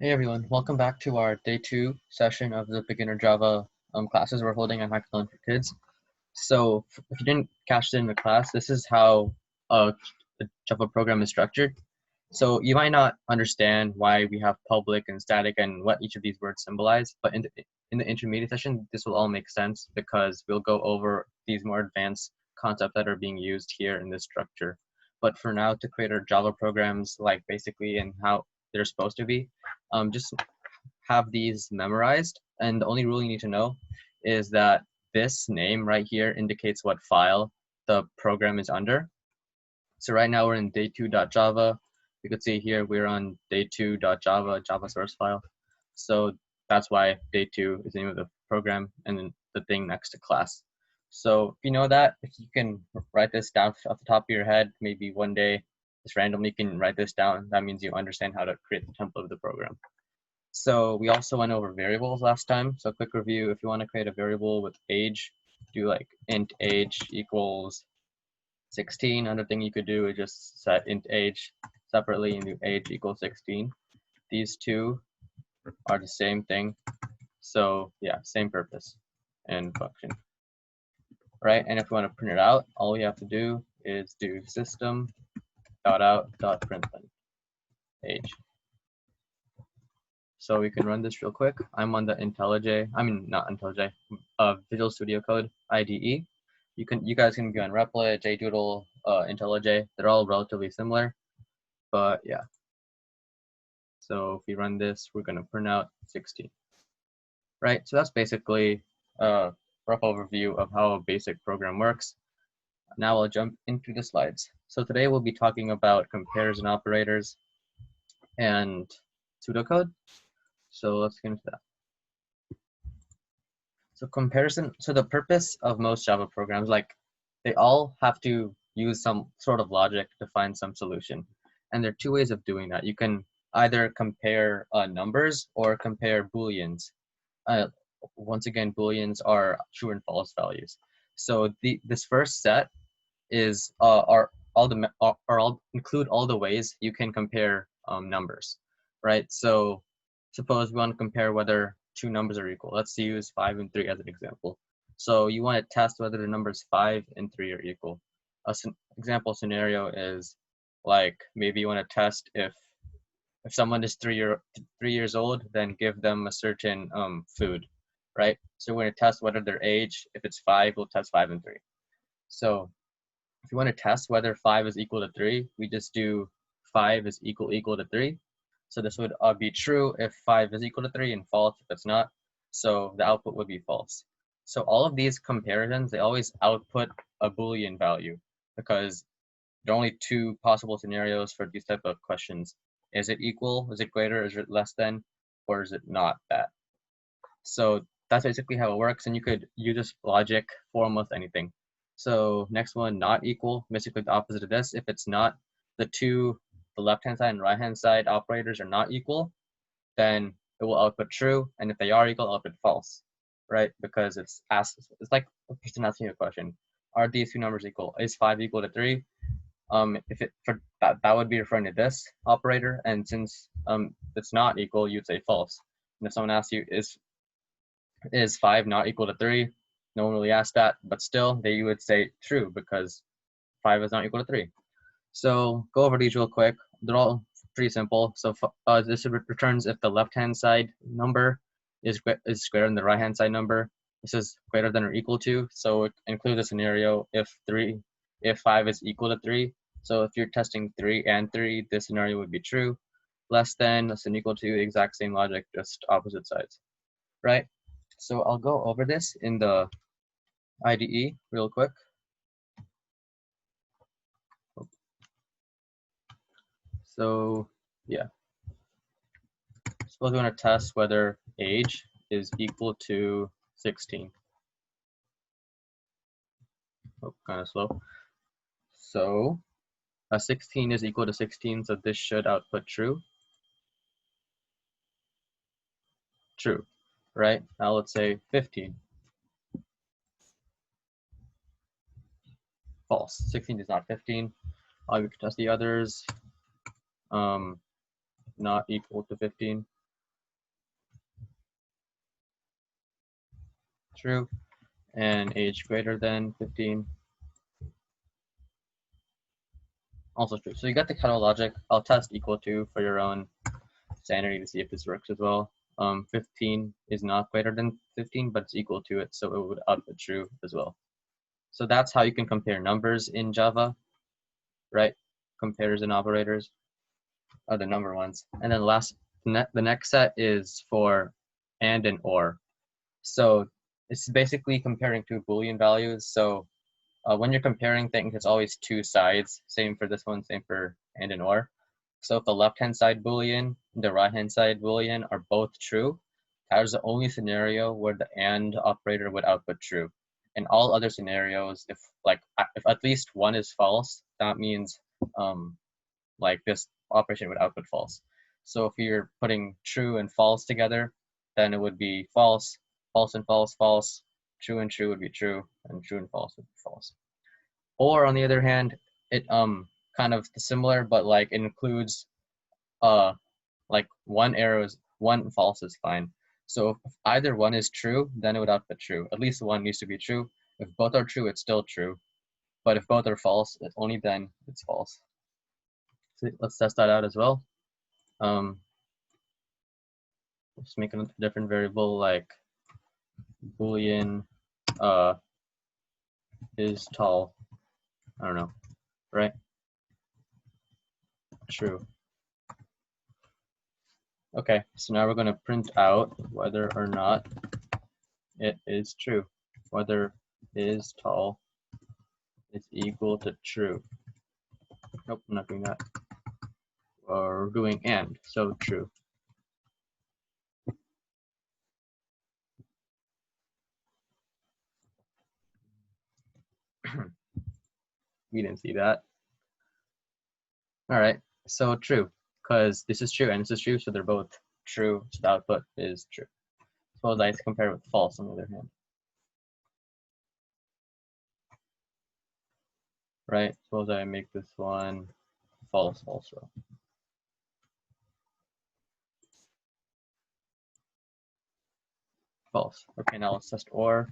Hey everyone, welcome back to our day 2 session of the beginner Java classes we're holding on Hackathon for Kids. So if you didn't catch it in the class, this is how a Java program is structured. So you might not understand why we have public and static and what each of these words symbolize, but in the intermediate session, this will all make sense because we'll go over these more advanced concepts that are being used here in this structure. But for now, to create our Java programs like basically and how they're supposed to be, just have these memorized. And the only rule you need to know is that this name right here indicates what file the program is under. So right now we're in day2.java. You could see here we're on day2.java, Java source file. So that's why day2 is the name of the program and then the thing next to class. So if you know that, if you can write this down off the top of your head, maybe one day, just randomly you can write this down. That means you understand how to create the template of the program. So we also went over variables last time. So quick review, if you want to create a variable with age, do like int age equals 16. Another thing you could do is just set int age separately and do age equals 16. These two are the same thing. So yeah, same purpose and function. Right, and if you want to print it out, all we have to do is do system.out.println age. So we can run this real quick. I'm on the not IntelliJ, Visual Studio Code IDE. You guys can be on Replit, JDoodle, IntelliJ. They're all relatively similar, but yeah. So if we run this, we're gonna print out 16. Right, so that's basically a rough overview of how a basic program works. Now I'll jump into the slides. So today we'll be talking about comparison operators and pseudocode. So let's get into that. So comparison, so the purpose of most Java programs, like they all have to use some sort of logic to find some solution. And there are two ways of doing that. You can either compare numbers or compare Booleans. Once again, Booleans are true and false values. So this first set is include all the ways you can compare numbers, right? So suppose we want to compare whether two numbers are equal. Let's use 5 and 3 as an example. So you want to test whether the numbers 5 and 3 are equal. Example scenario is like maybe you want to test if someone is 3 years old, then give them a certain food, right? So we're going to test whether their age. If it's 5, we'll test 5 and 3. So if you want to test whether 5 is equal to 3, we just do 5 is equal to 3. So this would be true if 5 is equal to 3 and false if it's not. So the output would be false. So all of these comparisons, they always output a Boolean value because there are only two possible scenarios for these type of questions. Is it equal? Is it greater? Is it less than? Or is it not that? So that's basically how it works. And you could use this logic for almost anything. So next one, not equal, basically the opposite of this. If it's not, the left-hand side and right-hand side operators are not equal, then it will output true. And if they are equal, output false, right? Because it's like a person asking you a question. Are these two numbers equal? Is 5 equal to 3? If it for that would be referring to this operator. And since it's not equal, you'd say false. And if someone asks you, is 5 not equal to 3? No one really asked that, but still they would say true because 5 is not equal to 3. So go over these real quick. They're all pretty simple. So this returns if the left-hand side number is greater than the right-hand side number. This is greater than or equal to. So it includes a scenario if 5 is equal to 3. So if you're testing 3 and 3, this scenario would be true. Less than, less than equal to, exact same logic, just opposite sides, right? So I'll go over this in the IDE real quick. So yeah, suppose we want to test whether age is equal to 16. Oh, kind of slow. So 16 is equal to 16, so this should output true. True, right? Now let's say 15. False. 16 is not 15. We can test the others. Not equal to 15. true, and age greater than 15, also true. So you got the kind of logic. I'll test equal to for your own sanity to see if this works as well. 15 is not greater than 15, but it's equal to it, so it would output true as well. So that's how you can compare numbers in Java, right? Comparison operators are the number ones. And then the next set is for and or. So it's basically comparing two Boolean values. So when you're comparing things, it's always two sides. Same for this one, same for and or. So if the left-hand side Boolean and the right-hand side Boolean are both true, that is the only scenario where the and operator would output true. In all other scenarios, if at least one is false, that means like this operation would output false. So if you're putting true and false together, then it would be false, false and false, false, true and true would be true, and true and false would be false. Or on the other hand, it kind of similar, but like it includes like one false is fine. So if either one is true, then it would output true. At least one needs to be true. If both are true, it's still true. But if both are false, only then it's false. So let's test that out as well. Let's make a different variable like Boolean is tall. I don't know, right? True. Okay, so now we're going to print out whether or not it is true. Whether is tall is equal to true. Nope, I'm not doing that. We're doing and, so true. We didn't see that. All right, so true, because this is true and this is true, so they're both true, so the output is true. Suppose I compare it with false on the other hand. Right, suppose I make this one false also. False. Okay, now let's test or.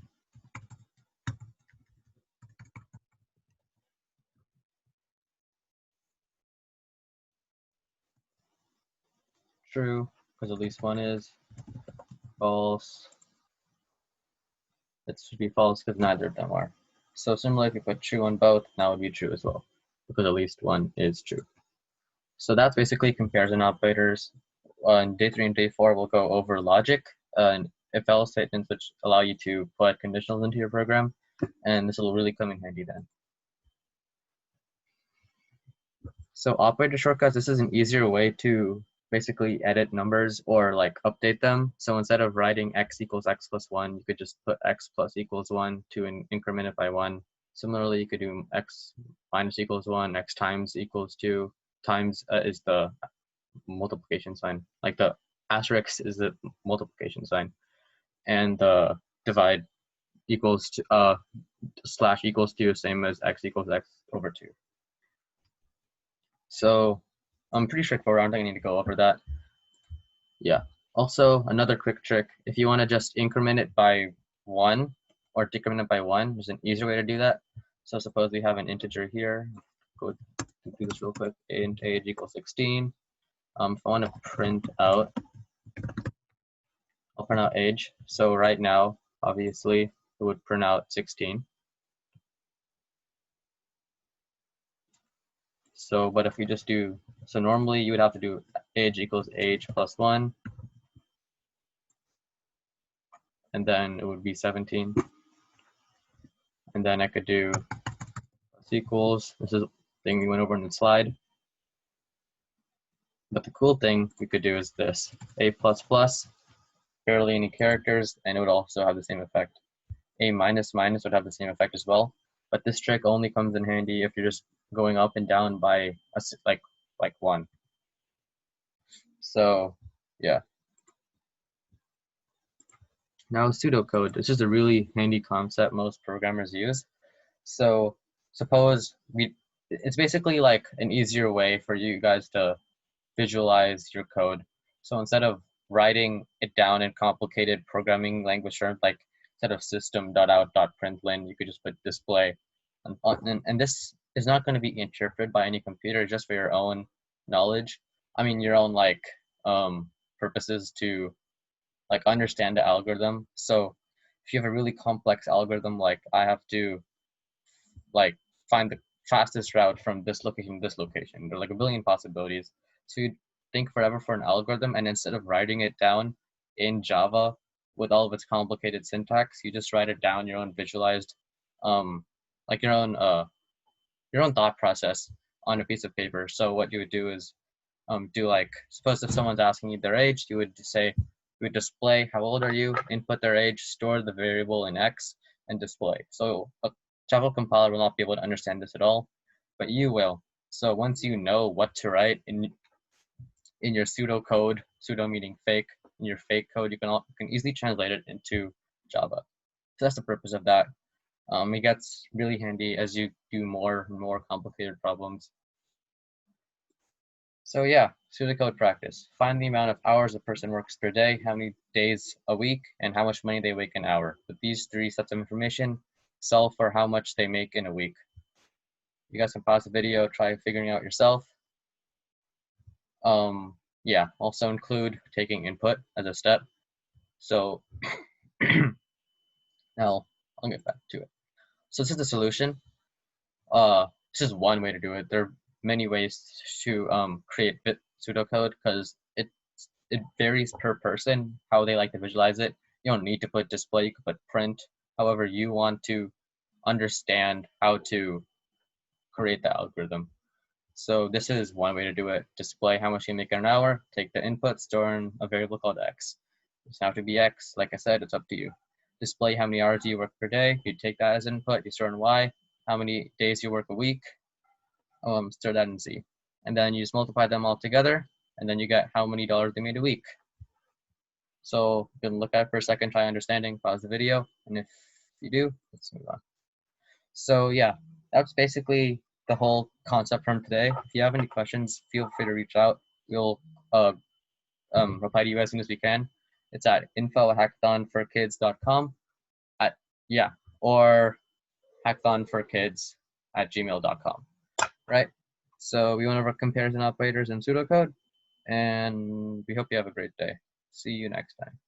True, because at least one is. False. It should be false because neither of them are. So similarly, if you put true on both, now it would be true as well, because at least one is true. So that's basically comparison operators. On day 3 and day 4, we'll go over logic and if-else statements, which allow you to put conditionals into your program, and this will really come in handy then. So operator shortcuts, this is an easier way to basically edit numbers or like update them. So instead of writing x equals x plus 1, you could just put x plus equals 1 to increment it by 1. Similarly, you could do x minus equals 1, x times equals 2, times is the multiplication sign. Like the asterisk is the multiplication sign. And the divide equals to, slash equals to, same as x equals x over 2. So I'm pretty straightforward. I don't think I need to go over that. Yeah. Also, another quick trick, if you want to just increment it by 1 or decrement it by 1, there's an easier way to do that. So suppose we have an integer here. Go do this real quick. Int age equals 16. If I want to print out, I'll print out age. So right now, obviously, it would print out 16. So, but if we just do, so normally you would have to do age equals age plus 1. And then it would be 17. And then I could do plus equals. This is the thing we went over in the slide. But the cool thing we could do is this, a plus plus, barely any characters, and it would also have the same effect. A minus minus would have the same effect as well. But this trick only comes in handy if you're just going up and down by like 1. So yeah. Now pseudocode. This is a really handy concept most programmers use. So suppose it's basically like an easier way for you guys to visualize your code. So instead of writing it down in complicated programming language terms like instead of system.out.println, you could just put display. And this is not going to be interpreted by any computer, just for your own knowledge. I mean, your own like purposes to like understand the algorithm. So if you have a really complex algorithm, like I have to like find the fastest route from this location to this location, there are like a billion possibilities. So you think forever for an algorithm, and instead of writing it down in Java with all of its complicated syntax, you just write it down your own visualized, like your own thought process on a piece of paper. So what you would do is do like, suppose if someone's asking you their age, you would say, you would display how old are you, input their age, store the variable in X, and display. So a Java compiler will not be able to understand this at all, but you will. So once you know what to write in your pseudocode, pseudo meaning fake, in your fake code, you can easily translate it into Java. So that's the purpose of that. It gets really handy as you do more and more complicated problems. So yeah, pseudocode practice. Find the amount of hours a person works per day, how many days a week, and how much money they make an hour. With these three sets of information, solve for how much they make in a week. You guys can pause the video, try figuring out yourself. Yeah, also include taking input as a step. So now I'll get back to it. So this is the solution. This is one way to do it. There are many ways to create pseudocode, because it varies per person how they like to visualize it. You don't need to put display, you can put print, however you want to understand how to create the algorithm. So this is one way to do it. Display how much you make in an hour, take the input, store in a variable called X. It doesn't have to be X, like I said, it's up to you. Display how many hours you work per day, you take that as input, you store in Y, how many days you work a week, store that in Z. And then you just multiply them all together, and then you get how many dollars they made a week. So you can look at it for a second, try understanding, pause the video, and if you do, let's move on. So yeah, that's basically the whole concept from today. If you have any questions, feel free to reach out. We'll reply to you as soon as we can. It's at info@hackathonforkids.com, or hackathonforkids@gmail.com, right? So we went over comparison operators in pseudocode, and we hope you have a great day. See you next time.